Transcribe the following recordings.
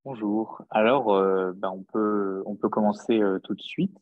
Bonjour. Alors, on peut commencer tout de suite.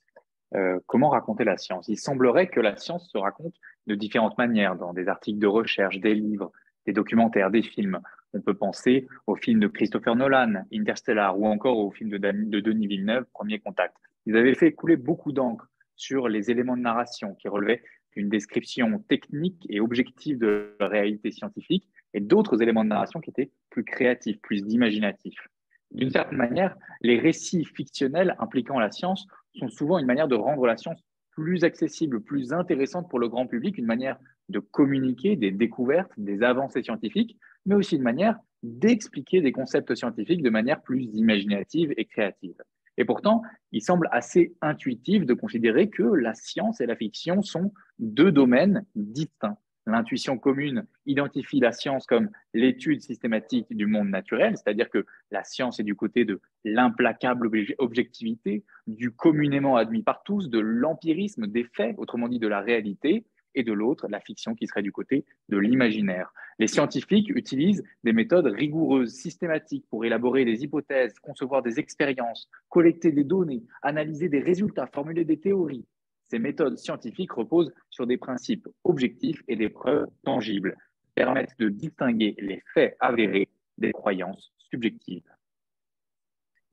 Comment raconter la science? Il semblerait que la science se raconte de différentes manières, dans des articles de recherche, des livres, des documentaires, des films. On peut penser au film de Christopher Nolan, Interstellar, ou encore au film de Denis Villeneuve, Premier Contact. Ils avaient fait couler beaucoup d'encre sur les éléments de narration qui relevaient d'une description technique et objective de la réalité scientifique, et d'autres éléments de narration qui étaient plus créatifs, plus imaginatifs. D'une certaine manière, les récits fictionnels impliquant la science sont souvent une manière de rendre la science plus accessible, plus intéressante pour le grand public, une manière de communiquer des découvertes, des avancées scientifiques, mais aussi une manière d'expliquer des concepts scientifiques de manière plus imaginative et créative. Et pourtant, il semble assez intuitif de considérer que la science et la fiction sont deux domaines distincts. L'intuition commune identifie la science comme l'étude systématique du monde naturel, c'est-à-dire que la science est du côté de l'implacable objectivité, du communément admis par tous, de l'empirisme des faits, autrement dit de la réalité, et de l'autre, la fiction qui serait du côté de l'imaginaire. Les scientifiques utilisent des méthodes rigoureuses, systématiques pour élaborer des hypothèses, concevoir des expériences, collecter des données, analyser des résultats, formuler des théories. Ces méthodes scientifiques reposent sur des principes objectifs et des preuves tangibles, permettent de distinguer les faits avérés des croyances subjectives.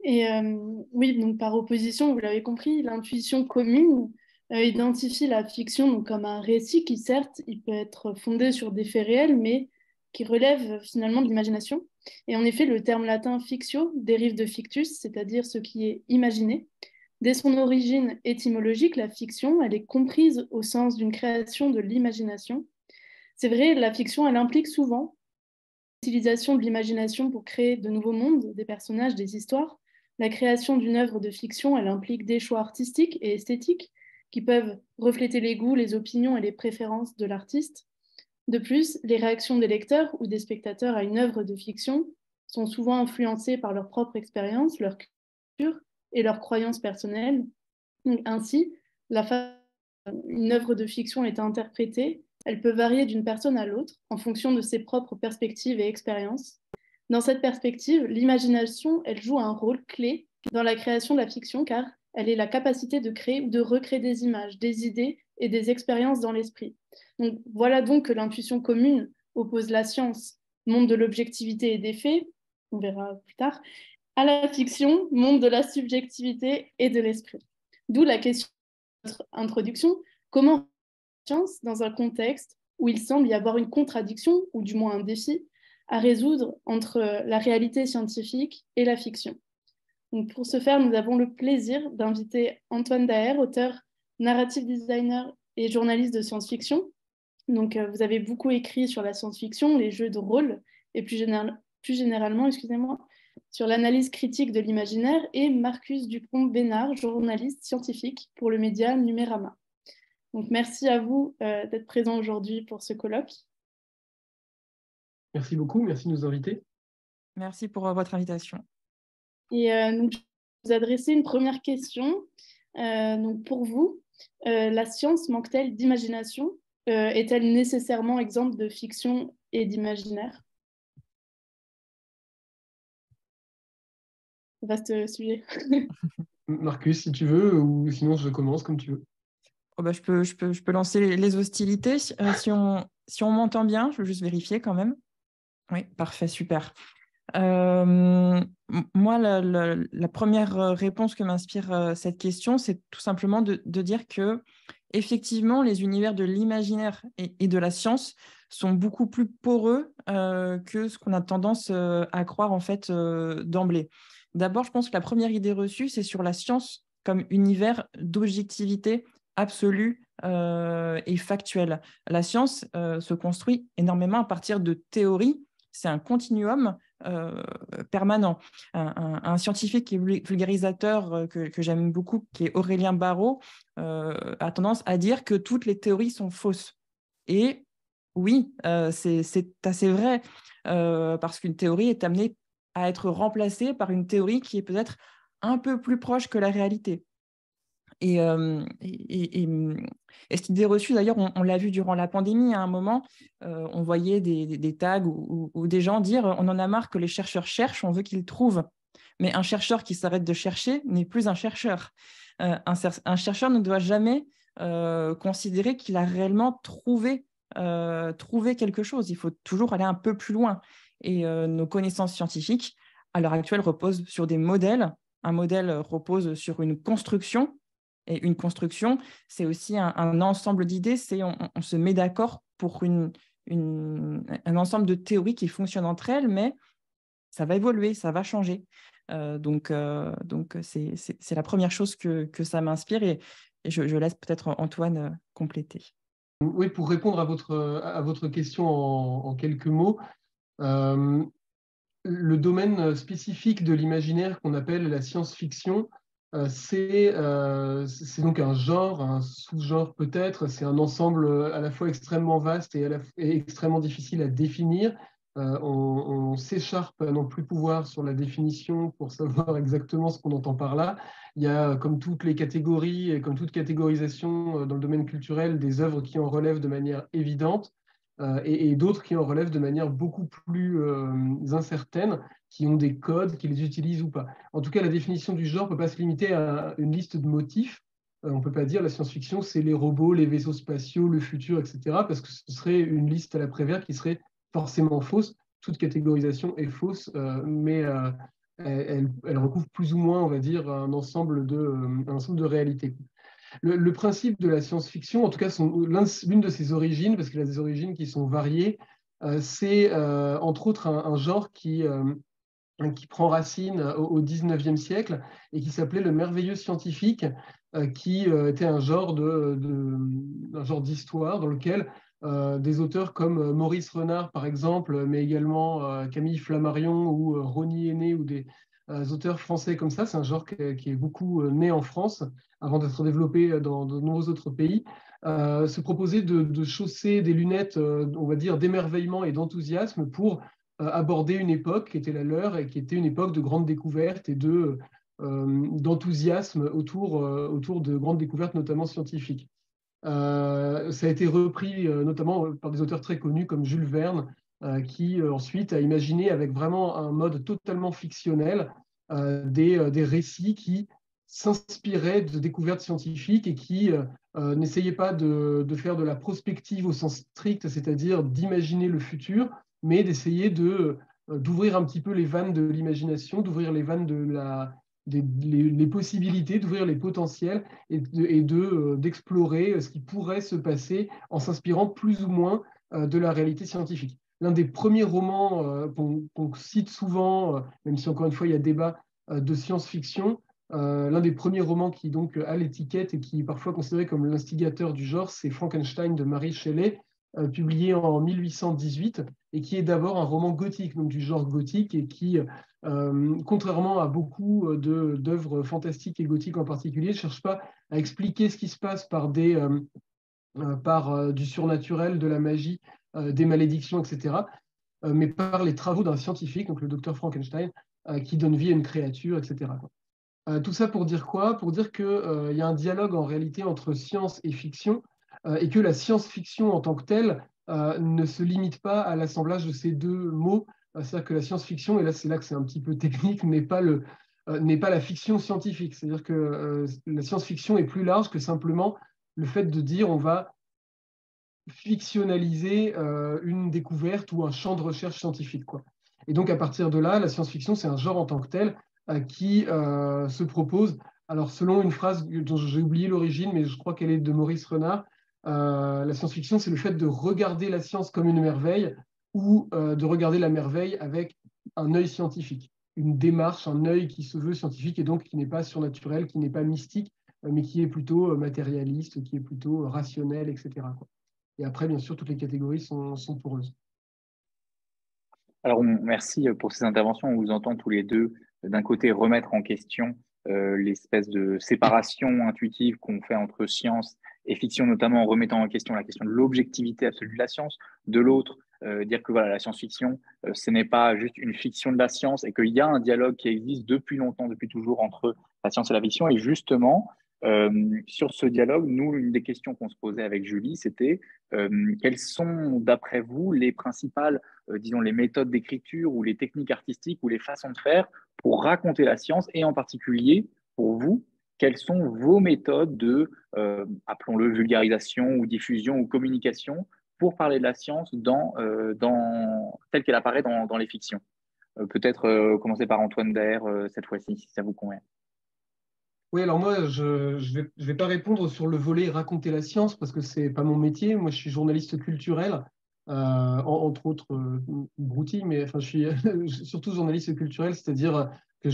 Et oui, donc par opposition, vous l'avez compris, l'intuition commune identifie la fiction donc, comme un récit qui, certes, il peut être fondé sur des faits réels, mais qui relève finalement de l'imagination. Et en effet, le terme latin fictio dérive de fictus, c'est-à-dire ce qui est imaginé. Dès son origine étymologique, la fiction, elle est comprise au sens d'une création de l'imagination. C'est vrai, la fiction, elle implique souvent l'utilisation de l'imagination pour créer de nouveaux mondes, des personnages, des histoires. La création d'une œuvre de fiction, elle implique des choix artistiques et esthétiques qui peuvent refléter les goûts, les opinions et les préférences de l'artiste. De plus, les réactions des lecteurs ou des spectateurs à une œuvre de fiction sont souvent influencées par leur propre expérience, leur culture et leurs croyances personnelles. Donc, ainsi, la façon dont une œuvre de fiction est interprétée, elle peut varier d'une personne à l'autre en fonction de ses propres perspectives et expériences. Dans cette perspective, l'imagination, elle joue un rôle clé dans la création de la fiction car elle est la capacité de créer ou de recréer des images, des idées et des expériences dans l'esprit. Donc, voilà donc que l'intuition commune oppose la science, monde de l'objectivité et des faits, on verra plus tard, à la fiction, monde de la subjectivité et de l'esprit. D'où la question de notre introduction, comment science dans un contexte où il semble y avoir une contradiction, ou du moins un défi, à résoudre entre la réalité scientifique et la fiction. Donc pour ce faire, nous avons le plaisir d'inviter Antoine Daher, auteur, narrative designer et journaliste de science-fiction. Donc vous avez beaucoup écrit sur la science-fiction, les jeux de rôle, et plus généralement, excusez-moi, sur l'analyse critique de l'imaginaire, et Marcus Dupont-Bénard, journaliste scientifique pour le média Numérama. Donc, merci à vous d'être présent aujourd'hui pour ce colloque. Merci beaucoup, merci de nous inviter. Merci pour votre invitation. Et donc, je vais vous adresser une première question. Donc, pour vous, la science manque-t-elle d'imagination? Est-elle nécessairement exemple de fiction et d'imaginaire? Vaste sujet. Marcus, si tu veux, ou sinon je commence comme tu veux. Oh bah, je peux lancer les hostilités. Si on m'entend bien, je veux juste vérifier quand même. Oui, parfait, super. Moi, la première réponse que m'inspire cette question, c'est tout simplement de dire que effectivement, les univers de l'imaginaire et de la science sont beaucoup plus poreux que ce qu'on a tendance à croire en fait d'emblée. D'abord, je pense que la première idée reçue, c'est sur la science comme univers d'objectivité absolue et factuelle. La science se construit énormément à partir de théories. C'est un continuum permanent. Un scientifique et vulgarisateur que j'aime beaucoup, qui est Aurélien Barraud, a tendance à dire que toutes les théories sont fausses. Et oui, c'est assez vrai, parce qu'une théorie est amenée à être remplacée par une théorie qui est peut-être un peu plus proche que la réalité. Et cette idée reçue, d'ailleurs, on l'a vu durant la pandémie, à un moment, on voyait des tags ou des gens dire « on en a marre que les chercheurs cherchent, on veut qu'ils trouvent ». Mais un chercheur qui s'arrête de chercher n'est plus un chercheur. Un chercheur ne doit jamais considérer qu'il a réellement trouvé quelque chose. Il faut toujours aller un peu plus loin. Et nos connaissances scientifiques, à l'heure actuelle, reposent sur des modèles. Un modèle repose sur une construction. Et une construction, c'est aussi un ensemble d'idées. On se met d'accord pour un ensemble de théories qui fonctionnent entre elles, mais ça va évoluer, ça va changer. Donc c'est la première chose que ça m'inspire et je laisse peut-être Antoine compléter. Oui, pour répondre à votre question en quelques mots, le domaine spécifique de l'imaginaire qu'on appelle la science-fiction, c'est donc un genre, un sous-genre peut-être, c'est un ensemble à la fois extrêmement vaste et extrêmement difficile à définir. On s'écharpe à non plus pouvoir sur la définition pour savoir exactement ce qu'on entend par là. Il y a, comme toutes les catégories et comme toute catégorisation dans le domaine culturel, des œuvres qui en relèvent de manière évidente et d'autres qui en relèvent de manière beaucoup plus incertaine, qui ont des codes, qui les utilisent ou pas. En tout cas, la définition du genre ne peut pas se limiter à une liste de motifs. On ne peut pas dire la science-fiction, c'est les robots, les vaisseaux spatiaux, le futur, etc., parce que ce serait une liste à la Prévert qui serait forcément fausse. Toute catégorisation est fausse, mais elle recouvre plus ou moins, on va dire, un ensemble de réalités. Le principe de la science-fiction, en tout cas l'une de ses origines, parce qu'il a des origines qui sont variées, c'est entre autres un genre qui prend racine au XIXe siècle et qui s'appelait le merveilleux scientifique, qui était un genre d'histoire dans lequel des auteurs comme Maurice Renard, par exemple, mais également Camille Flammarion ou Rosny Aîné ou des auteurs français comme ça. C'est un genre qui est beaucoup né en France avant d'être développé dans de nombreux autres pays. Se proposer de chausser des lunettes, on va dire, d'émerveillement et d'enthousiasme pour aborder une époque qui était la leur et qui était une époque de grandes découvertes et d'enthousiasme autour de grandes découvertes, notamment scientifiques. Ça a été repris notamment par des auteurs très connus comme Jules Verne, qui ensuite a imaginé avec vraiment un mode totalement fictionnel des récits qui s'inspiraient de découvertes scientifiques et qui n'essayaient pas de faire de la prospective au sens strict, c'est-à-dire d'imaginer le futur, mais d'essayer d'ouvrir un petit peu les vannes de l'imagination, d'ouvrir les vannes les possibilités, d'ouvrir les potentiels et d'explorer ce qui pourrait se passer en s'inspirant plus ou moins de la réalité scientifique. L'un des premiers romans qu'on cite souvent, même si encore une fois il y a débat, de science-fiction, l'un des premiers romans qui donc a l'étiquette et qui est parfois considéré comme l'instigateur du genre, c'est Frankenstein de Mary Shelley, publié en 1818 et qui est d'abord un roman gothique, donc du genre gothique, et qui, contrairement à beaucoup d'œuvres fantastiques et gothiques en particulier, ne cherche pas à expliquer ce qui se passe par du surnaturel, de la magie, des malédictions, etc., mais par les travaux d'un scientifique, donc le docteur Frankenstein, qui donne vie à une créature, etc. Tout ça pour dire quoi? Pour dire qu'il y a un dialogue en réalité entre science et fiction, et que la science-fiction en tant que telle ne se limite pas à l'assemblage de ces deux mots. C'est-à-dire que la science-fiction, et là c'est là que c'est un petit peu technique, n'est pas la fiction scientifique. C'est-à-dire que la science-fiction est plus large que simplement le fait de dire on va fictionnaliser une découverte ou un champ de recherche scientifique, quoi. Et donc à partir de là, la science-fiction, c'est un genre en tant que tel qui se propose, alors selon une phrase dont j'ai oublié l'origine, mais je crois qu'elle est de Maurice Renard, la science-fiction, c'est le fait de regarder la science comme une merveille ou de regarder la merveille avec un œil scientifique, une démarche, un œil qui se veut scientifique et donc qui n'est pas surnaturel, qui n'est pas mystique, mais qui est plutôt matérialiste, qui est plutôt rationnel, etc., quoi. Et après, bien sûr, toutes les catégories sont poreuses. Alors, merci pour ces interventions. On vous entend tous les deux, d'un côté, remettre en question l'espèce de séparation intuitive qu'on fait entre science et fiction, notamment en remettant en question la question de l'objectivité absolue de la science. De l'autre, dire que voilà, la science-fiction, ce n'est pas juste une fiction de la science et qu'il y a un dialogue qui existe depuis longtemps, depuis toujours, entre la science et la fiction. Et justement, Sur ce dialogue, nous, une des questions qu'on se posait avec Julie, c'était quelles sont, d'après vous, les principales, disons, les méthodes d'écriture ou les techniques artistiques ou les façons de faire pour raconter la science et en particulier, pour vous, quelles sont vos méthodes de, appelons-le, vulgarisation ou diffusion ou communication pour parler de la science telle qu'elle apparaît dans les fictions. Peut-être commencer par Antoine Daher cette fois-ci, si ça vous convient. Oui, alors moi, je vais pas répondre sur le volet raconter la science parce que c'est pas mon métier. Moi, je suis journaliste culturel, entre autres broutilles, mais enfin, je suis surtout journaliste culturel, c'est-à-dire que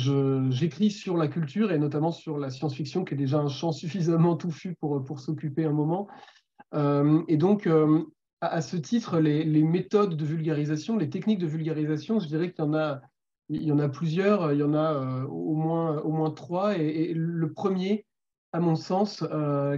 j'écris sur la culture et notamment sur la science-fiction, qui est déjà un champ suffisamment touffu pour s'occuper un moment. Et donc, à ce titre, les méthodes de vulgarisation, les techniques de vulgarisation, je dirais il y en a plusieurs, il y en a au moins trois. Et le premier, à mon sens,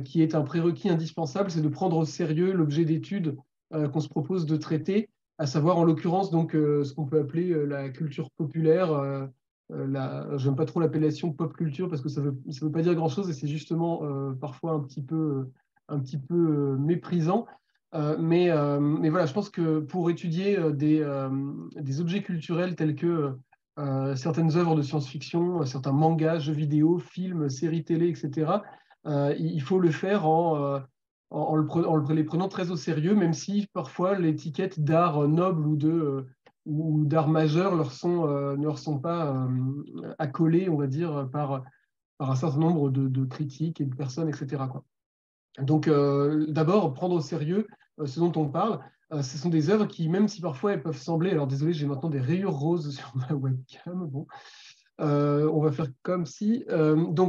qui est un prérequis indispensable, c'est de prendre au sérieux l'objet d'étude qu'on se propose de traiter, à savoir en l'occurrence donc ce qu'on peut appeler la culture populaire. J'aime pas trop l'appellation pop culture parce que ça veut pas dire grand-chose et c'est justement parfois un petit peu méprisant. Mais voilà, je pense que pour étudier des objets culturels tels que certaines œuvres de science-fiction, certains mangas, jeux vidéo, films, séries télé, etc., il faut le faire en les prenant très au sérieux, même si parfois l'étiquette d'art noble ou d'art majeur ne leur sont pas accolées, on va dire, par un certain nombre de critiques et de personnes, etc., quoi. Donc, d'abord, prendre au sérieux ce dont on parle. Ce sont des œuvres qui, même si parfois elles peuvent sembler, alors désolé, j'ai maintenant des rayures roses sur ma webcam, bon, on va faire comme si. Ne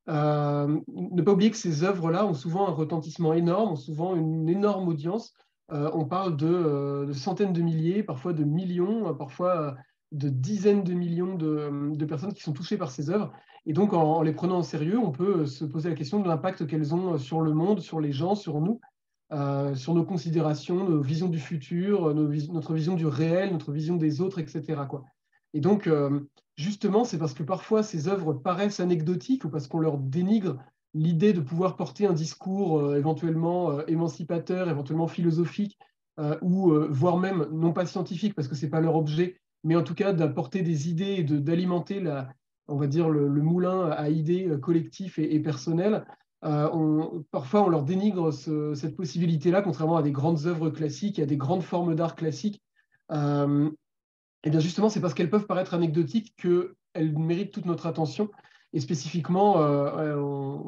pas oublier que ces œuvres-là ont souvent un retentissement énorme, ont souvent une énorme audience. On parle de centaines de milliers, parfois de millions, parfois de dizaines de millions de personnes qui sont touchées par ces œuvres. Et donc, en les prenant au sérieux, on peut se poser la question de l'impact qu'elles ont sur le monde, sur les gens, sur nous, sur nos considérations, nos visions du futur, notre vision du réel, notre vision des autres, etc., quoi. Et donc, justement, c'est parce que parfois ces œuvres paraissent anecdotiques ou parce qu'on leur dénigre l'idée de pouvoir porter un discours éventuellement émancipateur, éventuellement philosophique, ou voire même non pas scientifique parce que ce n'est pas leur objet, mais en tout cas d'apporter des idées et d'alimenter on va dire le moulin à idées collectif et personnel. Parfois, on leur dénigre cette possibilité-là, contrairement à des grandes œuvres classiques, à des grandes formes d'art classiques. Et bien justement, c'est parce qu'elles peuvent paraître anecdotiques qu'elles méritent toute notre attention et spécifiquement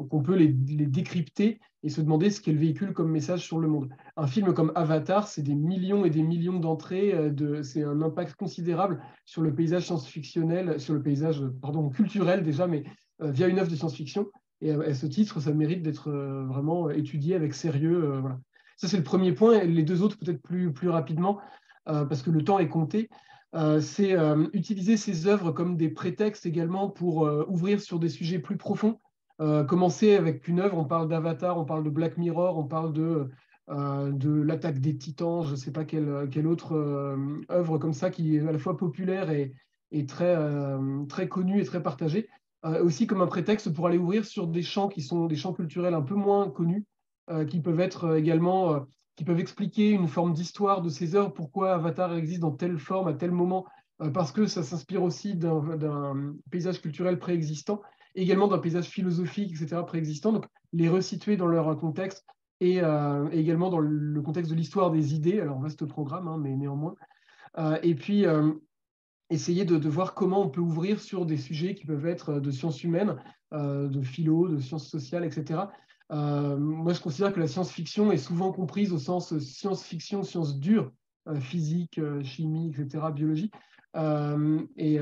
qu'on peut les décrypter et se demander ce qu'elles véhiculent comme message sur le monde. Un film comme Avatar, c'est des millions et des millions d'entrées, c'est un impact considérable sur le paysage science-fictionnel, sur le paysage culturel déjà, mais via une œuvre de science-fiction. Et à ce titre, ça mérite d'être vraiment étudié avec sérieux. Voilà. Ça, c'est le premier point. Et les deux autres, peut-être plus rapidement, parce que le temps est compté. C'est utiliser ces œuvres comme des prétextes également pour ouvrir sur des sujets plus profonds. Commencer avec une œuvre, on parle d'Avatar, on parle de Black Mirror, on parle de l'attaque des Titans, je ne sais pas quelle autre œuvre comme ça qui est à la fois populaire et très connue et très partagée. Aussi comme un prétexte pour aller ouvrir sur des champs qui sont des champs culturels un peu moins connus, qui peuvent être également qui peuvent expliquer une forme d'histoire de ces œuvres, pourquoi Avatar existe dans telle forme, à tel moment, parce que ça s'inspire aussi d'un paysage culturel préexistant, et également d'un paysage philosophique, etc., préexistant, donc les resituer dans leur contexte, et également dans le contexte de l'histoire des idées, alors vaste programme, hein, mais néanmoins. Et puis, essayer de voir comment on peut ouvrir sur des sujets qui peuvent être de sciences humaines, de philo, de sciences sociales, etc., moi, je considère que la science-fiction est souvent comprise au sens science-fiction, sciences dures, physique, chimie, etc., biologie. Et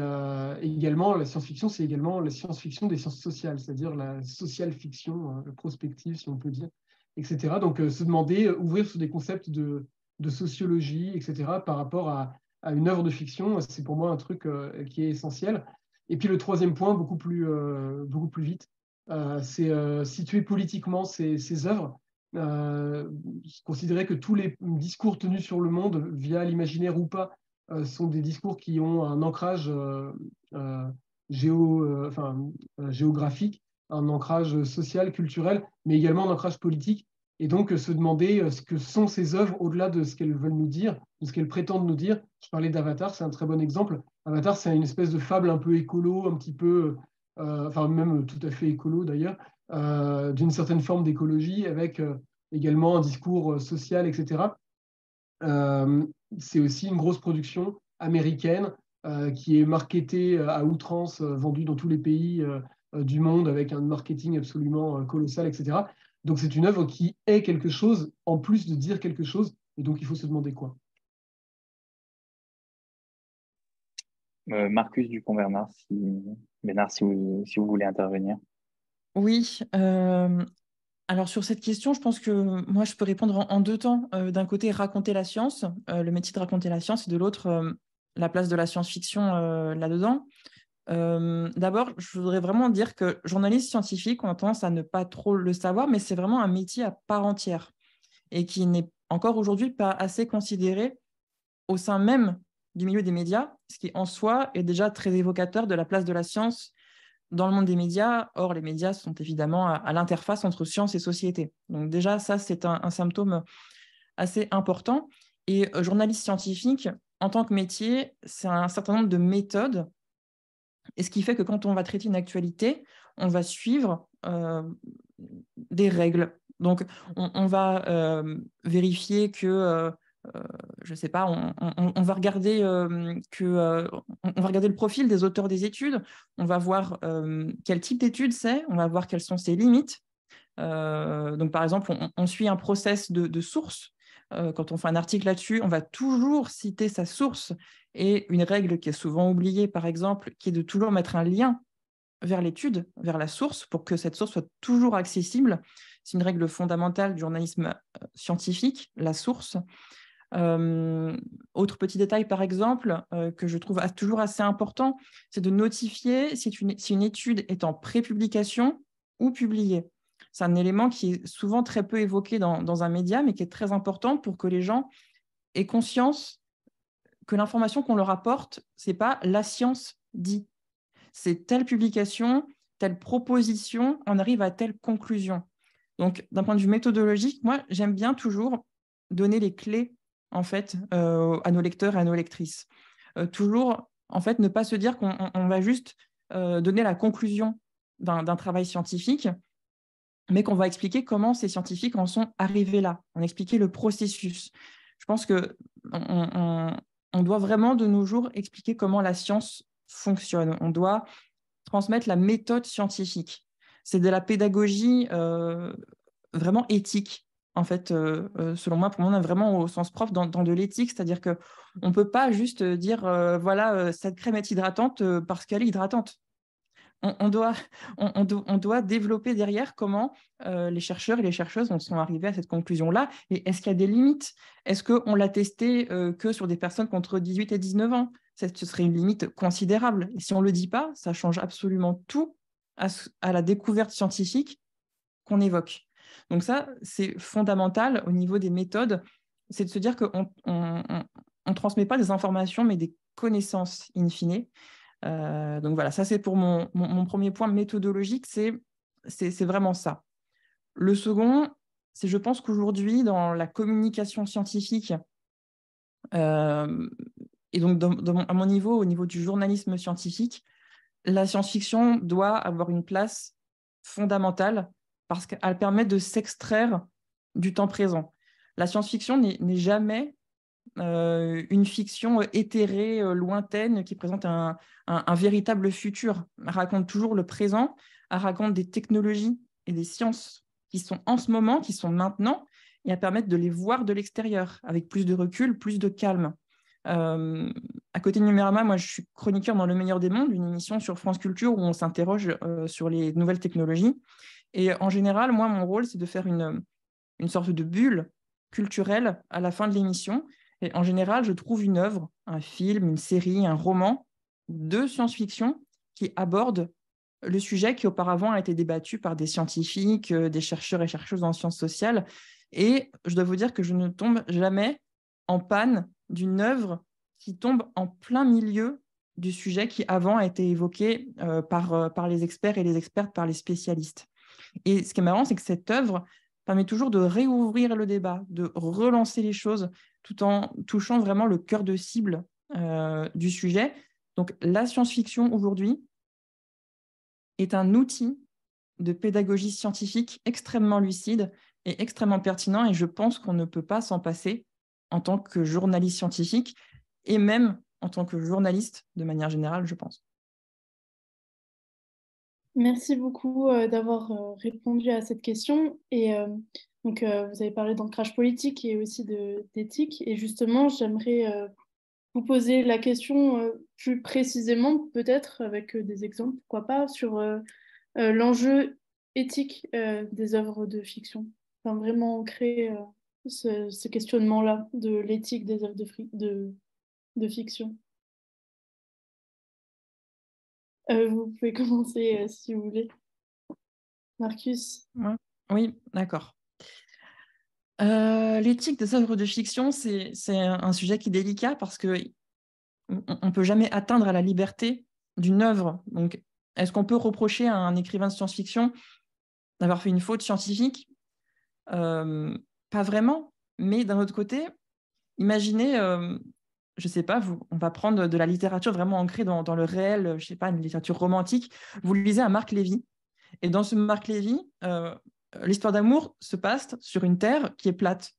également, la science-fiction, c'est également la science-fiction des sciences sociales, c'est-à-dire la social fiction, prospective, si on peut dire, etc. Donc, se demander, ouvrir sur des concepts de sociologie, etc., par rapport à une œuvre de fiction, c'est pour moi un truc qui est essentiel. Et puis, le troisième point, beaucoup plus vite, c'est situer politiquement ces œuvres, considérer que tous les discours tenus sur le monde, via l'imaginaire ou pas, sont des discours qui ont un ancrage géographique un ancrage social, culturel, mais également un ancrage politique. Et donc, se demander ce que sont ces œuvres au-delà de ce qu'elles veulent nous dire, de ce qu'elles prétendent nous dire. Je parlais d'Avatar, c'est un très bon exemple. Avatar, c'est une espèce de fable un peu écolo, un petit peu, enfin même tout à fait écolo d'ailleurs, d'une certaine forme d'écologie, avec également un discours social, etc. C'est aussi une grosse production américaine qui est marketée à outrance, vendue dans tous les pays du monde avec un marketing absolument colossal, etc. Donc c'est une œuvre qui est quelque chose en plus de dire quelque chose, et donc il faut se demander quoi. Marcus Dupont-Bernard, si vous voulez intervenir. Oui, alors sur cette question, je pense que moi, je peux répondre en deux temps. D'un côté, raconter la science, le métier de raconter la science, et de l'autre, la place de la science-fiction là-dedans. D'abord, je voudrais vraiment dire que journaliste scientifique, on a tendance à ne pas trop le savoir, mais c'est vraiment un métier à part entière et qui n'est encore aujourd'hui pas assez considéré au sein même du milieu des médias, ce qui en soi est déjà très évocateur de la place de la science dans le monde des médias. Or, les médias sont évidemment à l'interface entre science et société. Donc déjà, ça, c'est un symptôme assez important. Et journaliste scientifique, en tant que métier, c'est un certain nombre de méthodes. Et ce qui fait que quand on va traiter une actualité, on va suivre des règles. Donc, on va vérifier que, je ne sais pas, on va regarder on va regarder le profil des auteurs des études, on va voir quel type d'études c'est, on va voir quelles sont ses limites. Donc, par exemple, on suit un process de source. Quand on fait un article là-dessus, on va toujours citer sa source. Et une règle qui est souvent oubliée, par exemple, qui est de toujours mettre un lien vers l'étude, vers la source, pour que cette source soit toujours accessible. C'est une règle fondamentale du journalisme scientifique, la source. Autre petit détail, par exemple, que je trouve toujours assez important, c'est de notifier si une étude est en pré-publication ou publiée. C'est un élément qui est souvent très peu évoqué dans un média, mais qui est très important pour que les gens aient conscience que l'information qu'on leur apporte, ce n'est pas la science dit. C'est telle publication, telle proposition, on arrive à telle conclusion. Donc, d'un point de vue méthodologique, moi, j'aime bien toujours donner les clés, en fait, à nos lecteurs et à nos lectrices. Toujours, en fait, ne pas se dire qu'on va juste donner la conclusion d'un travail scientifique, mais qu'on va expliquer comment ces scientifiques en sont arrivés là, on expliquer le processus. Je pense qu'on doit vraiment de nos jours expliquer comment la science fonctionne. On doit transmettre la méthode scientifique. C'est de la pédagogie vraiment éthique, en fait, selon moi. Pour moi, on est vraiment au sens propre dans de l'éthique, c'est-à-dire qu'on ne peut pas juste dire, voilà, cette crème est hydratante parce qu'elle est hydratante. On doit développer derrière comment les chercheurs et les chercheuses en sont arrivés à cette conclusion-là. Et est-ce qu'il y a des limites? Est-ce qu'on l'a testé que sur des personnes contre 18 et 19 ans? Ce serait une limite considérable. Et si on ne le dit pas, ça change absolument tout à la découverte scientifique qu'on évoque. Donc ça, c'est fondamental au niveau des méthodes. C'est de se dire qu'on ne transmet pas des informations, mais des connaissances in fine. Donc voilà, ça c'est pour mon premier point méthodologique, c'est vraiment ça. Le second, c'est je pense qu'aujourd'hui, dans la communication scientifique, et donc à mon niveau, au niveau du journalisme scientifique, la science-fiction doit avoir une place fondamentale parce qu'elle permet de s'extraire du temps présent. La science-fiction n'est jamais une fiction éthérée, lointaine, qui présente un véritable futur. Elle raconte toujours le présent, elle raconte des technologies et des sciences qui sont en ce moment, qui sont maintenant, et elle permet de les voir de l'extérieur, avec plus de recul, plus de calme. À côté de Numérama, moi, je suis chroniqueur dans Le Meilleur des Mondes, une émission sur France Culture où on s'interroge sur les nouvelles technologies. Et en général, moi, mon rôle, c'est de faire une sorte de bulle culturelle à la fin de l'émission. Et en général, je trouve une œuvre, un film, une série, un roman de science-fiction qui aborde le sujet qui auparavant a été débattu par des scientifiques, des chercheurs et chercheuses en sciences sociales. Et je dois vous dire que je ne tombe jamais en panne d'une œuvre qui tombe en plein milieu du sujet qui avant a été évoqué par les experts et les expertes par les spécialistes. Et ce qui est marrant, c'est que cette œuvre permet toujours de réouvrir le débat, de relancer les choses, tout en touchant vraiment le cœur de cible du sujet. Donc la science-fiction aujourd'hui est un outil de pédagogie scientifique extrêmement lucide et extrêmement pertinent, et je pense qu'on ne peut pas s'en passer en tant que journaliste scientifique, et même en tant que journaliste de manière générale, je pense. Merci beaucoup d'avoir répondu à cette question. Et donc, vous avez parlé d'ancrage politique et aussi d'éthique. Et justement, j'aimerais vous poser la question plus précisément, peut-être avec des exemples, pourquoi pas, sur l'enjeu éthique des œuvres de fiction. Enfin, vraiment créer ce questionnement-là de l'éthique des œuvres de fiction. Vous pouvez commencer si vous voulez. Marcus. Ouais. Oui, d'accord. L'éthique des œuvres de fiction, c'est un sujet qui est délicat parce qu'on ne peut jamais atteindre à la liberté d'une œuvre. Donc, est-ce qu'on peut reprocher à un écrivain de science-fiction d'avoir fait une faute scientifique? Pas vraiment, mais d'un autre côté, imaginez, je ne sais pas, on va prendre de la littérature vraiment ancrée dans le réel, je ne sais pas, une littérature romantique. Vous lisez un Marc Lévy, et dans ce Marc Lévy, l'histoire d'amour se passe sur une terre qui est plate.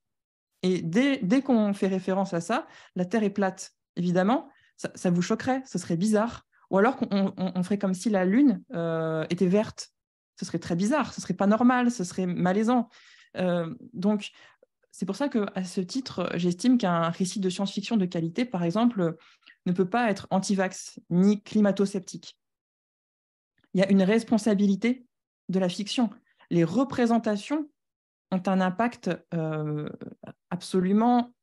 Et dès qu'on fait référence à ça, la terre est plate, évidemment, ça vous choquerait, ce serait bizarre. Ou alors qu'on ferait comme si la lune était verte. Ce serait très bizarre, ce serait pas normal, ce serait malaisant. Donc, c'est pour ça qu'à ce titre, j'estime qu'un récit de science-fiction de qualité, par exemple, ne peut pas être anti-vax ni climato-sceptique. Il y a une responsabilité de la fiction. Les représentations ont un impact absolument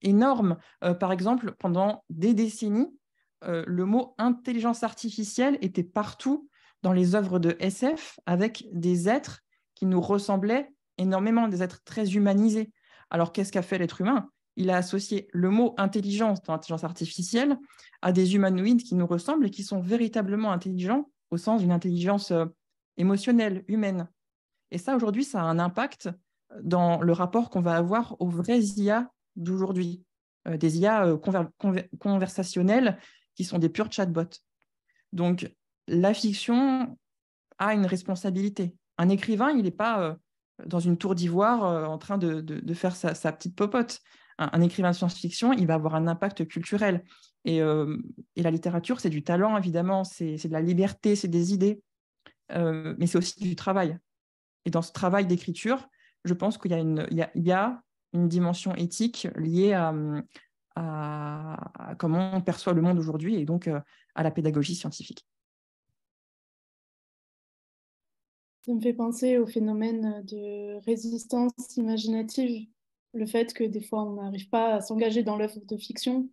énorme. Par exemple, pendant des décennies, le mot intelligence artificielle était partout dans les œuvres de SF avec des êtres qui nous ressemblaient énormément, des êtres très humanisés. Alors, qu'est-ce qu'a fait l'être humain? Il a associé le mot intelligence dans l'intelligence artificielle à des humanoïdes qui nous ressemblent et qui sont véritablement intelligents au sens d'une intelligence émotionnelle, humaine. Et ça, aujourd'hui, ça a un impact dans le rapport qu'on va avoir aux vraies IA d'aujourd'hui, des IA conversationnelles qui sont des purs chatbots. Donc, la fiction a une responsabilité. Un écrivain, il n'est pas dans une tour d'ivoire en train de faire sa petite popote. Un écrivain de science-fiction, il va avoir un impact culturel. Et la littérature, c'est du talent, évidemment, c'est de la liberté, c'est des idées, mais c'est aussi du travail. Et dans ce travail d'écriture, je pense qu'il y a une dimension éthique liée à comment on perçoit le monde aujourd'hui et donc à la pédagogie scientifique. Ça me fait penser au phénomène de résistance imaginative, le fait que des fois on n'arrive pas à s'engager dans l'œuvre de fiction,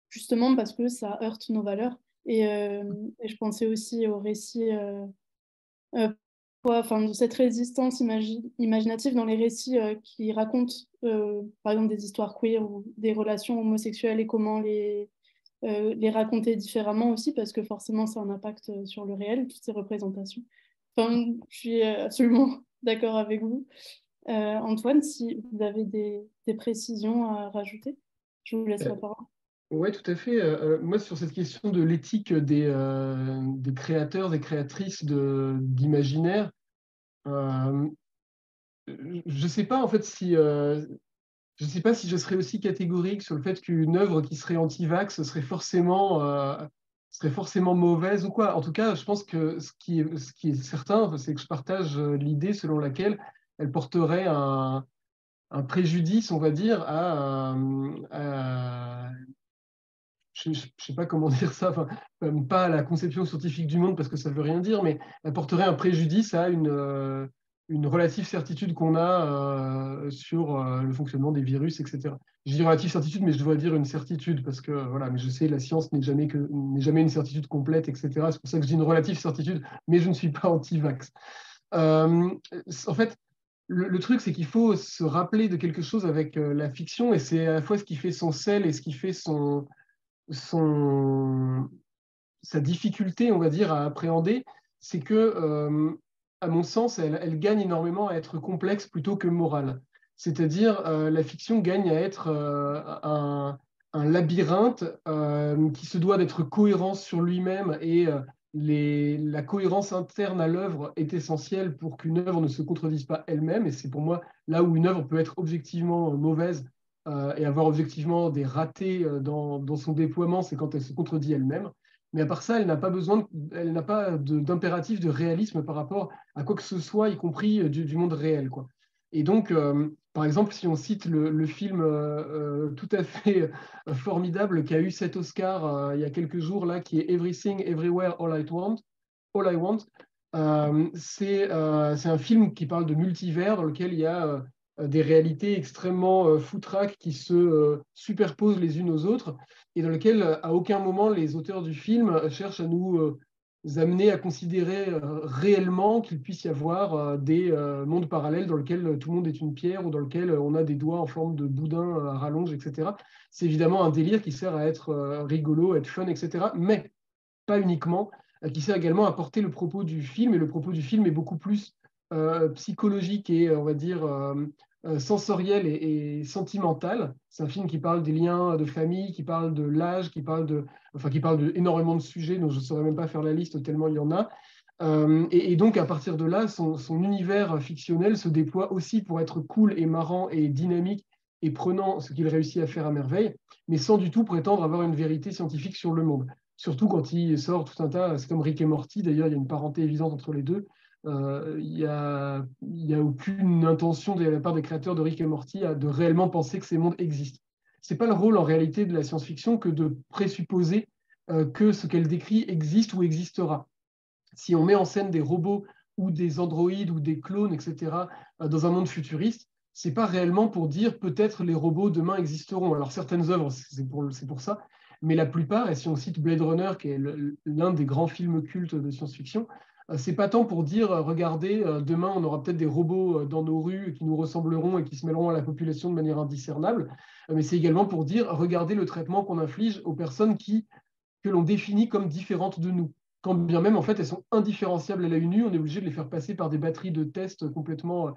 justement parce que ça heurte nos valeurs. Et je pensais aussi au récit de cette résistance imaginative dans les récits qui racontent, par exemple, des histoires queer ou des relations homosexuelles et comment les raconter différemment aussi, parce que forcément, ça a un impact sur le réel, toutes ces représentations. Enfin, je suis absolument d'accord avec vous. Antoine, si vous avez des précisions à rajouter, je vous laisse la parole. Oui, tout à fait. Moi, sur cette question de l'éthique des créateurs, des créatrices d'imaginaire, je ne sais pas en fait si je sais pas si je serais aussi catégorique sur le fait qu'une œuvre qui serait anti-vax serait forcément mauvaise ou quoi. En tout cas, je pense que ce qui est certain, c'est que je partage l'idée selon laquelle elle porterait un préjudice, on va dire, je ne sais pas comment dire ça, enfin, pas à la conception scientifique du monde parce que ça ne veut rien dire, mais elle porterait un préjudice à une relative certitude qu'on a sur le fonctionnement des virus, etc. Je dis relative certitude, mais je dois dire une certitude parce que voilà, mais je sais la science n'est jamais une certitude complète, etc. C'est pour ça que je dis une relative certitude, mais je ne suis pas anti-vax. En fait, le truc, c'est qu'il faut se rappeler de quelque chose avec la fiction, et c'est à la fois ce qui fait son sel et ce qui fait son sa difficulté, on va dire, à appréhender, c'est que, à mon sens, elle gagne énormément à être complexe plutôt que morale. C'est-à-dire, la fiction gagne à être un labyrinthe qui se doit d'être cohérent sur lui-même et la cohérence interne à l'œuvre est essentielle pour qu'une œuvre ne se contredise pas elle-même. Et c'est pour moi là où une œuvre peut être objectivement mauvaise et avoir objectivement des ratés dans son déploiement, c'est quand elle se contredit elle-même. Mais à part ça, elle n'a pas d'impératif de réalisme par rapport à quoi que ce soit, y compris du monde réel, quoi. Et donc, par exemple, si on cite le film tout à fait formidable qui a eu cet Oscar il y a quelques jours, là, qui est Everything, Everywhere, All I Want, c'est un film qui parle de multivers dans lequel il y a des réalités extrêmement foutraques qui se superposent les unes aux autres et dans lequel, à aucun moment, les auteurs du film cherchent à nous amener à considérer réellement qu'il puisse y avoir des mondes parallèles dans lesquels tout le monde est une pierre ou dans lesquels on a des doigts en forme de boudin à rallonge, etc. C'est évidemment un délire qui sert à être rigolo, à être fun, etc. Mais pas uniquement, qui sert également à porter le propos du film. Et le propos du film est beaucoup plus psychologique et, on va dire, sensoriel et sentimental. C'est un film qui parle des liens de famille, qui parle de l'âge, qui parle énormément de sujets dont je ne saurais même pas faire la liste tellement il y en a. Et donc, à partir de là, son univers fictionnel se déploie aussi pour être cool et marrant et dynamique et prenant, ce qu'il réussit à faire à merveille, mais sans du tout prétendre avoir une vérité scientifique sur le monde. Surtout quand il sort tout un tas, c'est comme Rick et Morty, d'ailleurs, il y a une parenté évidente entre les deux. Il n'y a aucune intention de la part des créateurs de Rick et Morty de réellement penser que ces mondes existent. Ce n'est pas le rôle en réalité de la science-fiction que de présupposer que ce qu'elle décrit existe ou existera. Si on met en scène des robots ou des androïdes ou des clones, etc., dans un monde futuriste, ce n'est pas réellement pour dire peut-être les robots demain existeront. Alors certaines œuvres, c'est pour ça, mais la plupart, et si on cite Blade Runner, qui est l'un des grands films cultes de science-fiction, c'est pas tant pour dire, regardez, demain on aura peut-être des robots dans nos rues qui nous ressembleront et qui se mêleront à la population de manière indiscernable, mais c'est également pour dire, regardez le traitement qu'on inflige aux personnes que l'on définit comme différentes de nous. Quand bien même, en fait, elles sont indifférenciables à l'œil nu, on est obligé de les faire passer par des batteries de tests complètement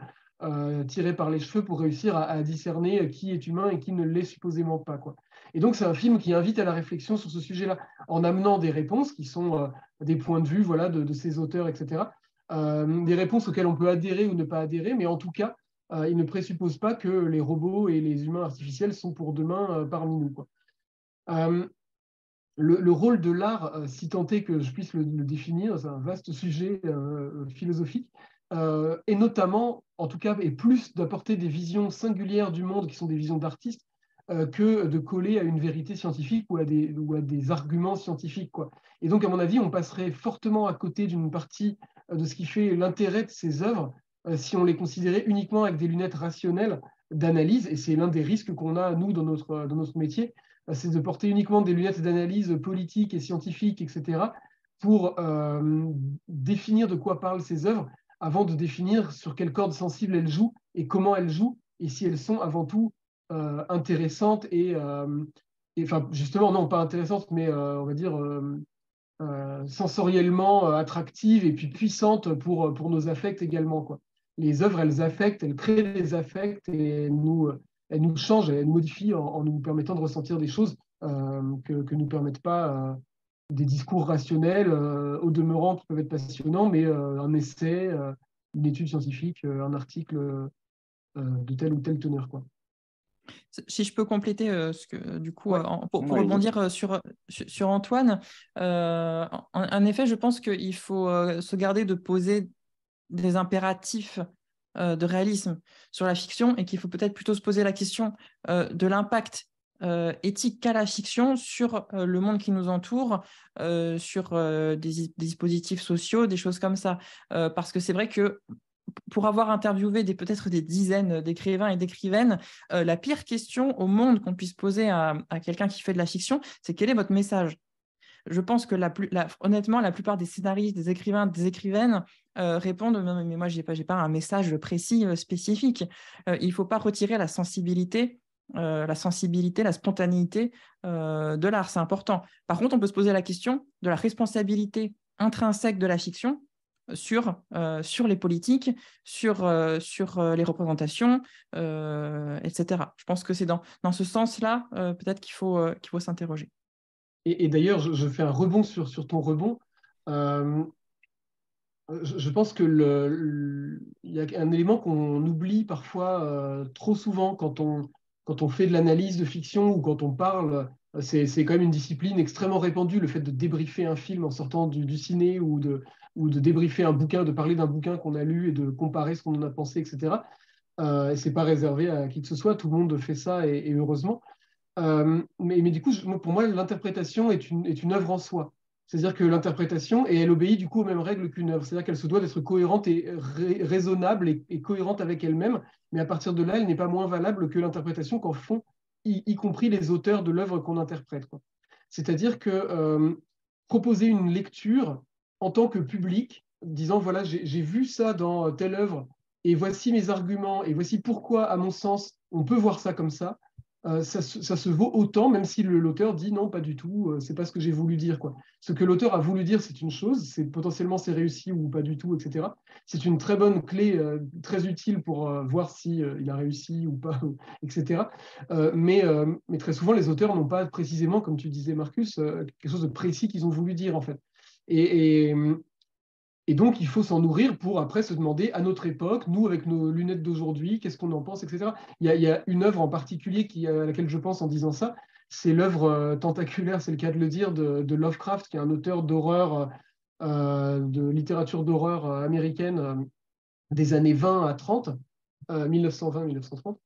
tirées par les cheveux pour réussir à discerner qui est humain et qui ne l'est supposément pas, quoi. Et donc, c'est un film qui invite à la réflexion sur ce sujet-là, en amenant des réponses qui sont des points de vue, voilà, de ces auteurs, etc. Des réponses auxquelles on peut adhérer ou ne pas adhérer, mais en tout cas, il ne présuppose pas que les robots et les humains artificiels sont pour demain parmi nous, quoi. Le rôle de l'art, si tant est que je puisse le définir, c'est un vaste sujet philosophique, et notamment, en tout cas, et plus d'apporter des visions singulières du monde qui sont des visions d'artistes, que de coller à une vérité scientifique ou à des arguments scientifiques, quoi. Et donc, à mon avis, on passerait fortement à côté d'une partie de ce qui fait l'intérêt de ces œuvres si on les considérait uniquement avec des lunettes rationnelles d'analyse, et c'est l'un des risques qu'on a, nous, dans notre métier, c'est de porter uniquement des lunettes d'analyse politique et scientifique, etc., pour définir de quoi parlent ces œuvres, avant de définir sur quelle corde sensible elles jouent et comment elles jouent, et si elles sont avant tout intéressantes enfin, justement, non, pas intéressantes, mais on va dire sensoriellement attractives et puis puissantes pour nos affects également, quoi. Les œuvres, elles affectent, elles créent des affects et elles nous changent, elles nous modifient en nous permettant de ressentir des choses que ne nous permettent pas des discours rationnels, au demeurant, qui peuvent être passionnants, mais un essai, une étude scientifique, un article de telle ou telle teneur, quoi. Si je peux compléter ce que, du coup, Ouais. pour rebondir sur Antoine, en effet, je pense qu'il faut se garder de poser des impératifs de réalisme sur la fiction et qu'il faut peut-être plutôt se poser la question de l'impact éthique qu'a la fiction sur le monde qui nous entoure, sur des dispositifs sociaux, des choses comme ça. Parce que c'est vrai que pour avoir interviewé peut-être des dizaines d'écrivains et d'écrivaines, la pire question au monde qu'on puisse poser à quelqu'un qui fait de la fiction, c'est quel est votre message ? Je pense que honnêtement, la plupart des scénaristes, des écrivains, des écrivaines répondent « mais moi, je n'ai pas un message précis, spécifique ». Il ne faut pas retirer la sensibilité la sensibilité, la spontanéité de l'art. C'est important. Par contre, on peut se poser la question de la responsabilité intrinsèque de la fiction sur les politiques, sur les représentations, etc. Je pense que c'est dans ce sens-là, peut-être qu'il faut s'interroger. Et d'ailleurs, je fais un rebond sur ton rebond. Je pense que il y a un élément qu'on oublie parfois trop souvent quand on fait de l'analyse de fiction ou quand on parle. C'est quand même une discipline extrêmement répandue, le fait de débriefer un film en sortant du ciné ou de débriefer un bouquin, de parler d'un bouquin qu'on a lu et de comparer ce qu'on en a pensé, etc. Et ce n'est pas réservé à qui que ce soit, tout le monde fait ça et heureusement. Mais du coup, pour moi, l'interprétation est une œuvre en soi. C'est-à-dire que l'interprétation, et elle obéit du coup aux mêmes règles qu'une œuvre. C'est-à-dire qu'elle se doit d'être cohérente et raisonnable et cohérente avec elle-même. Mais à partir de là, elle n'est pas moins valable que l'interprétation qu'en font, y compris les auteurs de l'œuvre qu'on interprète, quoi. C'est-à-dire que proposer une lecture en tant que public, disant voilà, j'ai vu ça dans telle œuvre, et voici mes arguments, et voici pourquoi, à mon sens, on peut voir ça comme ça. Ça se vaut autant, même si l'auteur dit non, pas du tout, c'est pas ce que j'ai voulu dire, quoi. Ce que l'auteur a voulu dire, c'est une chose, potentiellement c'est réussi ou pas du tout, etc. C'est une très bonne clé, très utile pour voir si il a réussi ou pas, etc. Mais très souvent, les auteurs n'ont pas précisément, comme tu disais, Marcus, quelque chose de précis qu'ils ont voulu dire, en fait. Et donc, il faut s'en nourrir pour après se demander, à notre époque, nous, avec nos lunettes d'aujourd'hui, qu'est-ce qu'on en pense, etc. Il y a une œuvre en particulier à laquelle je pense en disant ça, c'est l'œuvre tentaculaire, c'est le cas de le dire, de Lovecraft, qui est un auteur d'horreur, de littérature d'horreur américaine des années 20 à 30, 1920-1930,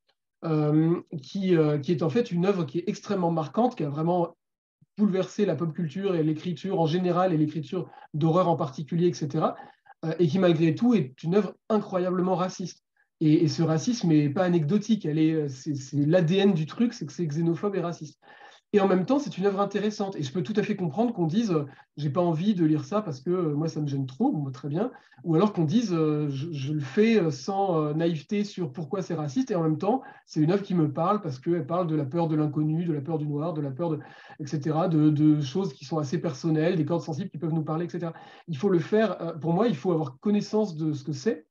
qui est en fait une œuvre qui est extrêmement marquante, qui a vraiment bouleversé la pop culture et l'écriture en général et l'écriture d'horreur en particulier, etc. Et qui malgré tout est une œuvre incroyablement raciste. Et ce racisme n'est pas anecdotique, c'est l'ADN du truc, c'est que c'est xénophobe et raciste. Et en même temps, c'est une œuvre intéressante. Et je peux tout à fait comprendre qu'on dise j'ai pas envie de lire ça parce que moi, ça me gêne trop, bon, très bien. Ou alors qu'on dise je le fais sans naïveté sur pourquoi c'est raciste. Et en même temps, c'est une œuvre qui me parle parce qu'elle parle de la peur de l'inconnu, de la peur du noir, de la peur etc., de choses qui sont assez personnelles, des cordes sensibles qui peuvent nous parler, etc. Il faut le faire, pour moi, il faut avoir connaissance de ce que c'est.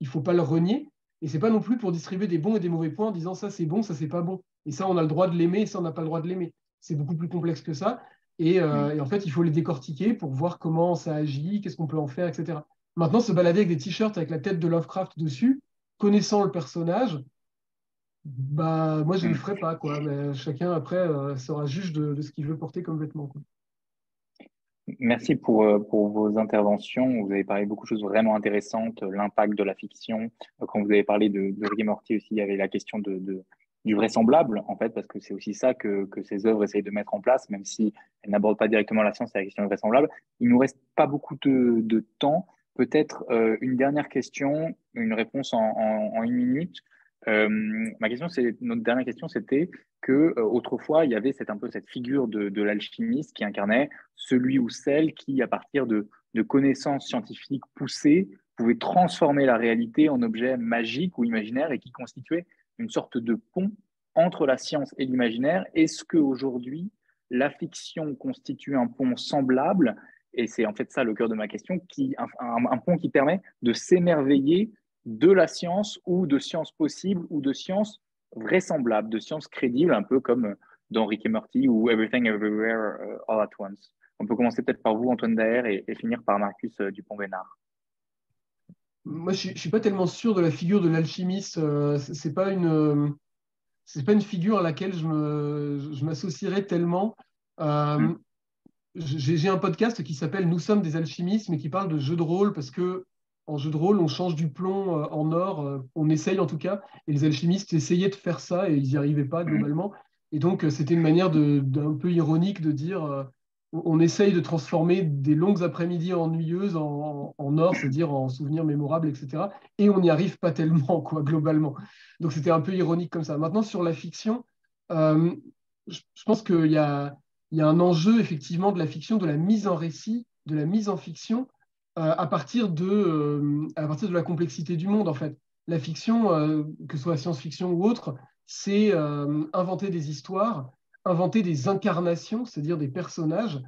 Il ne faut pas le renier. Et c'est pas non plus pour distribuer des bons et des mauvais points en disant ça c'est bon, ça c'est pas bon. Et ça on a le droit de l'aimer, et ça on n'a pas le droit de l'aimer. C'est beaucoup plus complexe que ça. Et en fait, il faut les décortiquer pour voir comment ça agit, qu'est-ce qu'on peut en faire, etc. Maintenant, se balader avec des t-shirts avec la tête de Lovecraft dessus, connaissant le personnage, bah moi je ne le ferai pas, quoi. Mais chacun après sera juge de ce qu'il veut porter comme vêtement, quoi. Merci pour vos interventions. Vous avez parlé de beaucoup de choses vraiment intéressantes, l'impact de la fiction. Quand vous avez parlé de Rick et Morty aussi, il y avait la question du vraisemblable, en fait, parce que c'est aussi ça que ces œuvres essayent de mettre en place, même si elles n'abordent pas directement la science et la question du vraisemblable. Il nous reste pas beaucoup de temps. Peut-être une dernière question, une réponse en une minute. Notre dernière question, c'était que autrefois, il y avait un peu cette figure de l'alchimiste qui incarnait celui ou celle qui, à partir de connaissances scientifiques poussées, pouvait transformer la réalité en objet magique ou imaginaire et qui constituait une sorte de pont entre la science et l'imaginaire. Est-ce qu'aujourd'hui, la fiction constitue un pont semblable? Et c'est en fait ça le cœur de ma question, un pont qui permet de s'émerveiller de la science ou de sciences possibles ou de sciences vraisemblables, de sciences crédibles, un peu comme dans Rick et Morty ou Everything Everywhere All at Once. On peut commencer peut-être par vous, Antoine Daher, et finir par Marcus Dupont-Vénard. Moi, je ne suis pas tellement sûr de la figure de l'alchimiste. C'est pas une figure à laquelle je m'associerais tellement. J'ai un podcast qui s'appelle Nous sommes des alchimistes, mais qui parle de jeux de rôle parce que en jeu de rôle, on change du plomb en or, on essaye en tout cas, et les alchimistes essayaient de faire ça et ils n'y arrivaient pas globalement. Et donc, c'était une manière d'un peu ironique de dire on essaye de transformer des longues après-midi ennuyeuses en or, c'est-à-dire en souvenirs mémorables, etc. Et on n'y arrive pas tellement, quoi, globalement. Donc, c'était un peu ironique comme ça. Maintenant, sur la fiction, je pense qu'il y a un enjeu effectivement de la fiction, de la mise en récit, de la mise en fiction à partir de la complexité du monde en fait. La fiction, que ce soit science-fiction ou autre, c'est inventer des histoires, inventer des incarnations, c'est-à-dire des personnages,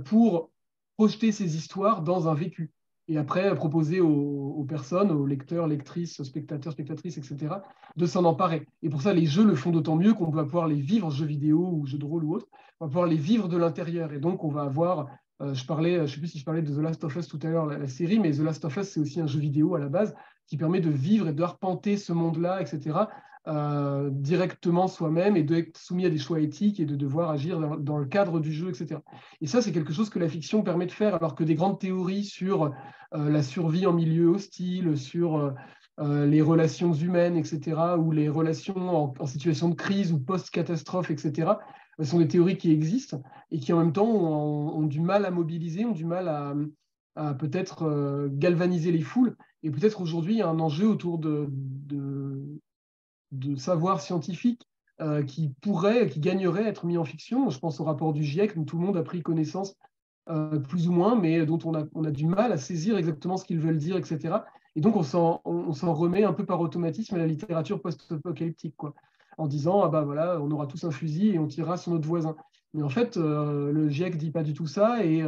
pour projeter ces histoires dans un vécu. Et après, proposer aux personnes, aux lecteurs, lectrices, spectateurs, spectatrices, etc., de s'en emparer. Et pour ça, les jeux le font d'autant mieux qu'on va pouvoir les vivre, jeux vidéo ou jeux de rôle ou autre, on va pouvoir les vivre de l'intérieur. Et donc, on va avoir, je ne sais plus si je parlais de The Last of Us tout à l'heure, la série, mais The Last of Us, c'est aussi un jeu vidéo à la base qui permet de vivre et d'arpenter ce monde-là, etc., directement soi-même et d'être soumis à des choix éthiques et de devoir agir dans le cadre du jeu, etc. Et ça, c'est quelque chose que la fiction permet de faire, alors que des grandes théories sur la survie en milieu hostile, sur les relations humaines, etc., ou les relations en situation de crise ou post-catastrophe, etc., sont des théories qui existent et qui, en même temps, ont du mal à mobiliser, ont du mal à peut-être galvaniser les foules. Et peut-être aujourd'hui, il y a un enjeu autour de savoir scientifique qui gagnerait à être mis en fiction. Je pense au rapport du GIEC, dont tout le monde a pris connaissance plus ou moins, mais dont on a du mal à saisir exactement ce qu'ils veulent dire, etc. Et donc, on s'en remet un peu par automatisme à la littérature post-apocalyptique, quoi, en disant, ah bah voilà, on aura tous un fusil et on tirera sur notre voisin. Mais en fait, le GIEC ne dit pas du tout ça, et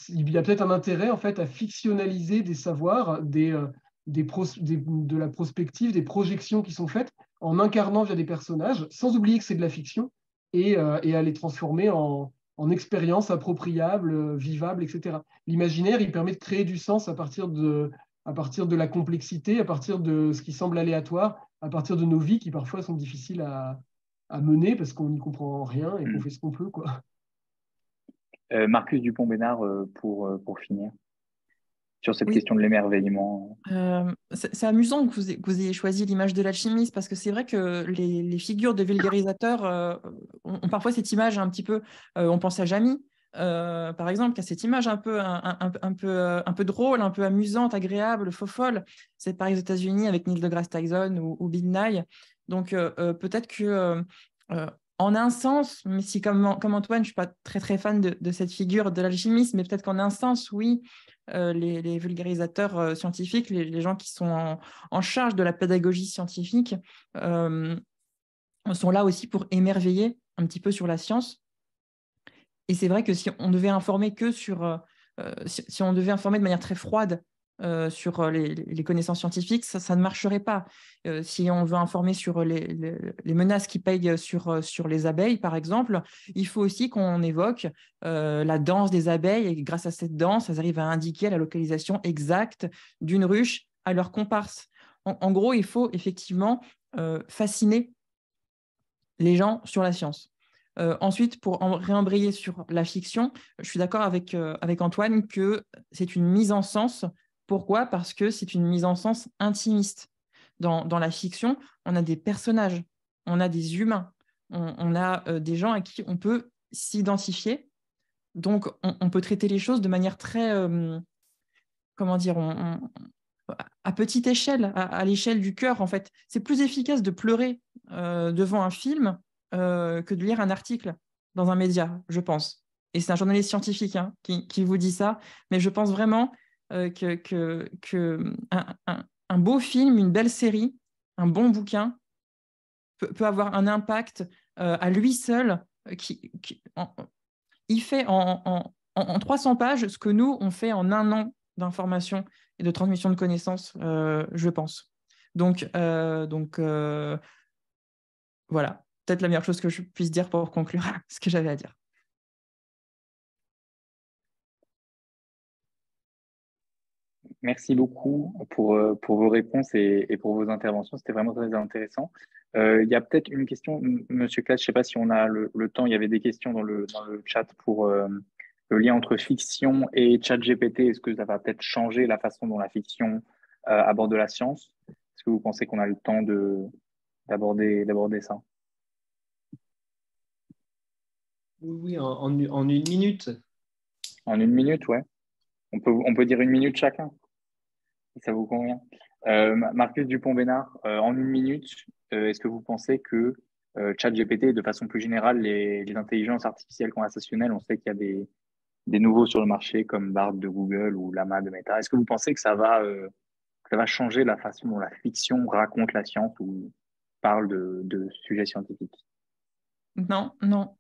il y a peut-être un intérêt en fait, à fictionnaliser des savoirs, de la prospective, des projections qui sont faites en incarnant via des personnages, sans oublier que c'est de la fiction, et à les transformer en expériences appropriables, vivables, etc. L'imaginaire, il permet de créer du sens à partir de la complexité, à partir de ce qui semble aléatoire, à partir de nos vies qui parfois sont difficiles à mener parce qu'on n'y comprend rien et qu'on fait ce qu'on peut, quoi. Marcus Dupont-Bénard, pour finir, sur cette Oui, question de l'émerveillement. c'est amusant que vous ayez choisi l'image de l'alchimiste parce que c'est vrai que les figures de vulgarisateurs ont parfois cette image un petit peu, on pense à Jamy, par exemple, qui a cette image un peu drôle, un peu amusante, agréable, faux-folle. C'est pareil aux États-Unis avec Neil deGrasse Tyson ou Bill Nye. Donc peut-être que en un sens, mais si comme Antoine, je ne suis pas très très fan de cette figure de l'alchimiste, mais peut-être qu'en un sens, oui, les vulgarisateurs scientifiques, les gens qui sont en charge de la pédagogie scientifique, sont là aussi pour émerveiller un petit peu sur la science. Et c'est vrai que si on devait informer que sur, si on devait informer de manière très froide sur les connaissances scientifiques, ça ne marcherait pas. Si on veut informer sur les menaces qui pèsent sur les abeilles, par exemple, il faut aussi qu'on évoque la danse des abeilles. Et grâce à cette danse, elles arrivent à indiquer la localisation exacte d'une ruche à leur comparse. En gros, il faut effectivement fasciner les gens sur la science. Ensuite, pour réembrayer sur la fiction, je suis d'accord avec Antoine que c'est une mise en sens. Pourquoi? Parce que c'est une mise en sens intimiste. Dans la fiction, on a des personnages, on a des humains, on a des gens à qui on peut s'identifier. Donc, on peut traiter les choses de manière très, comment dire, à petite échelle, à l'échelle du cœur, en fait. C'est plus efficace de pleurer devant un film que de lire un article dans un média, je pense. Et c'est un journaliste scientifique qui vous dit ça, mais je pense vraiment que un beau film, une belle série, un bon bouquin peut avoir un impact à lui seul il fait en 300 pages ce que nous, on fait en un an d'information et de transmission de connaissances, je pense. Donc voilà, peut-être la meilleure chose que je puisse dire pour conclure ce que j'avais à dire. Merci beaucoup pour vos réponses et pour vos interventions. C'était vraiment très intéressant. Il y a peut-être une question, Monsieur Claes, je ne sais pas si on a le temps. Il y avait des questions dans le chat pour le lien entre fiction et ChatGPT. Est-ce que ça va peut-être changer la façon dont la fiction aborde la science? Est-ce que vous pensez qu'on a le temps d'aborder ça? Oui, en une minute. En une minute, ouais. On peut dire une minute chacun, si ça vous convient. Marcus Dupont-Bénard, en une minute, est-ce que vous pensez que ChatGPT, de façon plus générale, les intelligences artificielles conversationnelles, on sait qu'il y a des nouveaux sur le marché comme Bard de Google ou Llama de Meta. Est-ce que vous pensez que ça va changer la façon dont la fiction raconte la science ou parle de sujets scientifiques. Non, non.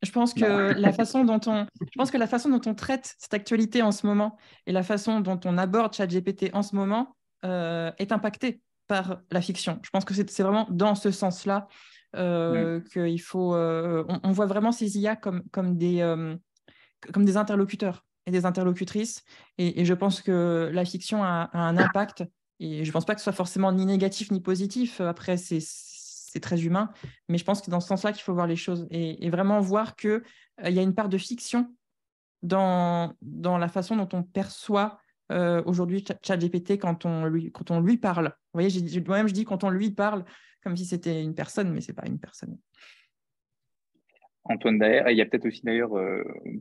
Je pense Non. que la façon dont on traite cette actualité en ce moment et la façon dont on aborde ChatGPT en ce moment est impactée par la fiction. Je pense que c'est vraiment dans ce sens-là qu'il faut. On voit vraiment ces IA comme des interlocuteurs et des interlocutrices. Et je pense que la fiction a un impact. Et je ne pense pas que ce soit forcément ni négatif ni positif. Après, c'est très humain. Mais je pense que c'est dans ce sens-là qu'il faut voir les choses. Et vraiment voir qu'il y a une part de fiction dans la façon dont on perçoit aujourd'hui ChatGPT quand on lui parle. Vous voyez, moi-même, je dis quand on lui parle comme si c'était une personne, mais ce n'est pas une personne. Antoine Daher, il y a peut-être aussi d'ailleurs,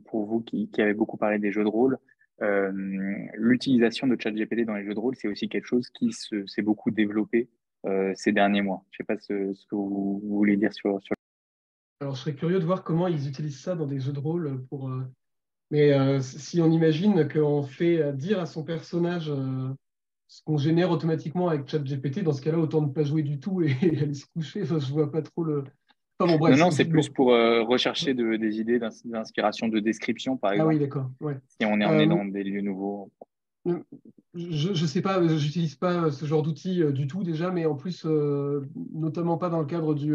pour vous qui avez beaucoup parlé des jeux de rôle, l'utilisation de ChatGPT dans les jeux de rôle, c'est aussi quelque chose qui s'est beaucoup développé ces derniers mois. Je ne sais pas ce que vous voulez dire sur... Alors, je serais curieux de voir comment ils utilisent ça dans des jeux de rôle Mais si on imagine qu'on fait dire à son personnage ce qu'on génère automatiquement avec ChatGPT, dans ce cas-là, autant ne pas jouer du tout et aller se coucher. Enfin, je vois pas trop le. Enfin bon, bref. Non, c'est plus Bon. pour rechercher des idées d'inspiration, de description, par Ah oui, exemple, d'accord. Ouais. si on est Euh, dans des lieux nouveaux. je sais pas, j'utilise pas ce genre d'outil du tout déjà, mais en plus, notamment pas dans le cadre du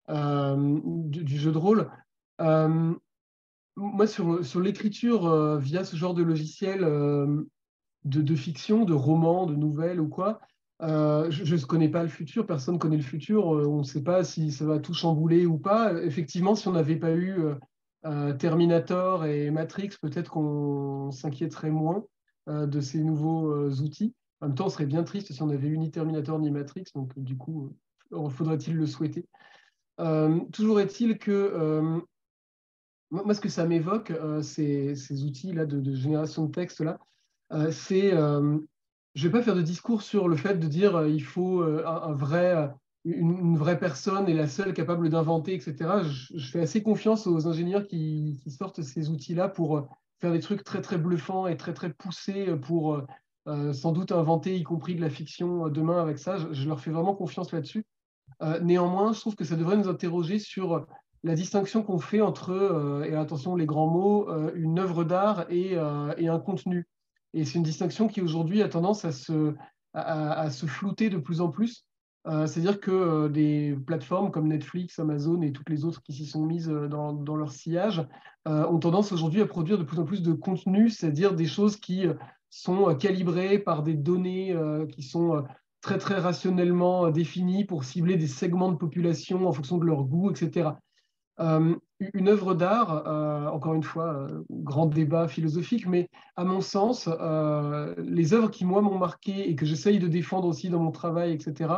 jeu de rôle. Euh, Moi, sur l'écriture via ce genre de logiciel de fiction, de romans, de nouvelles ou quoi, je ne connais pas le futur, personne ne connaît le futur, on ne sait pas si ça va tout chambouler ou pas. Effectivement, si on n'avait pas eu Terminator et Matrix, peut-être qu'on s'inquiéterait moins de ces nouveaux outils. En même temps, on serait bien triste si on n'avait eu ni Terminator ni Matrix, donc du coup, faudrait-il le souhaiter. Toujours est-il que moi, ce que ça m'évoque, ces outils-là de génération de texte, là, c'est, je ne vais pas faire de discours sur le fait de dire il faut une vraie personne est la seule capable d'inventer, etc. Je fais assez confiance aux ingénieurs qui sortent ces outils-là pour faire des trucs très, très bluffants et très, très poussés pour sans doute inventer, y compris de la fiction demain avec ça. Je leur fais vraiment confiance là-dessus. Néanmoins, je trouve que ça devrait nous interroger sur la distinction qu'on fait entre, et attention les grands mots, une œuvre d'art et un contenu. Et c'est une distinction qui aujourd'hui a tendance à se flouter de plus en plus. C'est-à-dire que des plateformes comme Netflix, Amazon et toutes les autres qui s'y sont mises dans leur sillage ont tendance aujourd'hui à produire de plus en plus de contenu, c'est-à-dire des choses qui sont calibrées par des données qui sont très très rationnellement définies pour cibler des segments de population en fonction de leur goût, etc. Une œuvre d'art, encore une fois, grand débat philosophique, mais à mon sens, les œuvres qui, moi, m'ont marqué et que j'essaye de défendre aussi dans mon travail, etc.,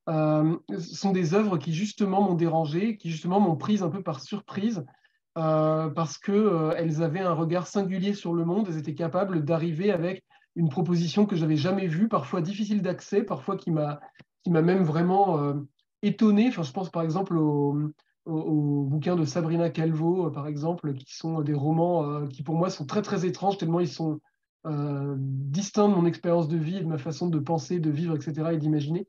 sont des œuvres qui, justement, m'ont dérangé, qui, justement, m'ont prise un peu par surprise, parce qu'elles avaient un regard singulier sur le monde, elles étaient capables d'arriver avec une proposition que j'avais jamais vue, parfois difficile d'accès, parfois qui m'a même vraiment étonné. Enfin, je pense par exemple aux bouquins de Sabrina Calvo, par exemple, qui sont des romans qui pour moi sont très très étranges, tellement ils sont distincts de mon expérience de vie et de ma façon de penser, de vivre, etc. et d'imaginer.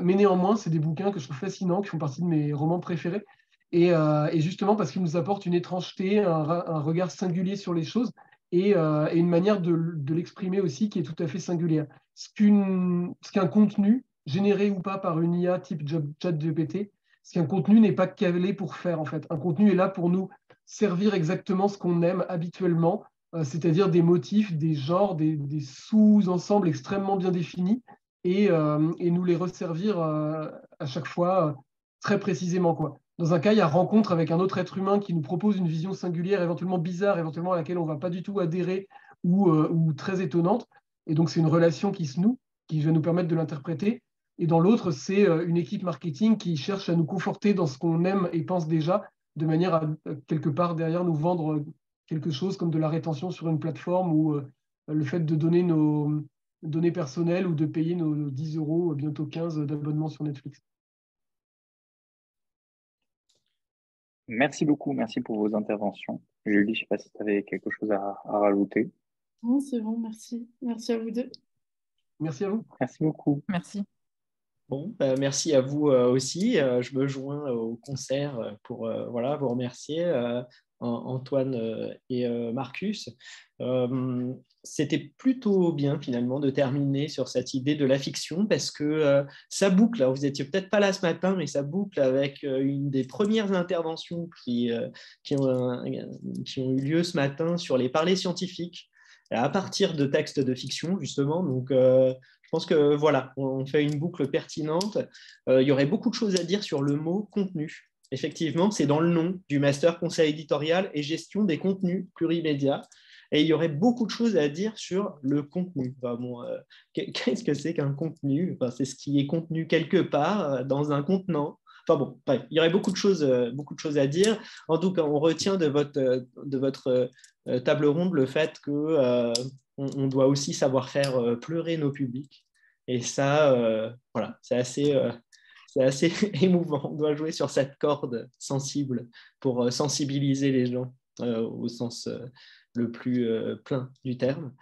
Mais néanmoins, c'est des bouquins que je trouve fascinants, qui font partie de mes romans préférés. Et justement parce qu'ils nous apportent une étrangeté, un regard singulier sur les choses et une manière de l'exprimer aussi qui est tout à fait singulière. Ce qu'un contenu, généré ou pas par une IA type ChatGPT, ce qu'un contenu n'est pas calé pour faire en fait. Un contenu est là pour nous servir exactement ce qu'on aime habituellement, c'est-à-dire des motifs, des genres, des sous-ensembles extrêmement bien définis et nous les resservir à chaque fois très précisément, quoi. Dans un cas, il y a rencontre avec un autre être humain qui nous propose une vision singulière, éventuellement bizarre, éventuellement à laquelle on ne va pas du tout adhérer ou très étonnante. Et donc, c'est une relation qui se noue, qui va nous permettre de l'interpréter. Et dans l'autre, c'est une équipe marketing qui cherche à nous conforter dans ce qu'on aime et pense déjà, de manière à, quelque part, derrière, nous vendre quelque chose comme de la rétention sur une plateforme ou le fait de donner nos données personnelles ou de payer nos 10 euros, bientôt 15 d'abonnement sur Netflix. Merci beaucoup, merci pour vos interventions. Julie, je ne sais pas si tu avais quelque chose à rajouter. Non, c'est bon, merci. Merci à vous deux. Merci à vous. Merci beaucoup. Merci. Bon, merci à vous aussi. Je me joins au concert pour voilà, vous remercier, Antoine et Marcus. C'était plutôt bien finalement de terminer sur cette idée de la fiction parce que ça boucle. Alors, vous étiez peut-être pas là ce matin, mais ça boucle avec une des premières interventions qui ont eu lieu ce matin sur les parlers scientifiques à partir de textes de fiction justement. Donc, je pense que voilà, on fait une boucle pertinente. Il y aurait beaucoup de choses à dire sur le mot contenu. Effectivement, c'est dans le nom du master conseil éditorial et gestion des contenus plurimédia. Et il y aurait beaucoup de choses à dire sur le contenu. Enfin, bon, qu'est-ce que c'est qu'un contenu? Enfin, c'est ce qui est contenu quelque part dans un contenant. Enfin bon, bref, il y aurait beaucoup de choses à dire. En tout cas, on retient de votre table ronde le fait que on doit aussi savoir faire pleurer nos publics. Et ça, voilà, c'est assez émouvant. On doit jouer sur cette corde sensible pour sensibiliser les gens au sens le plus plein du terme.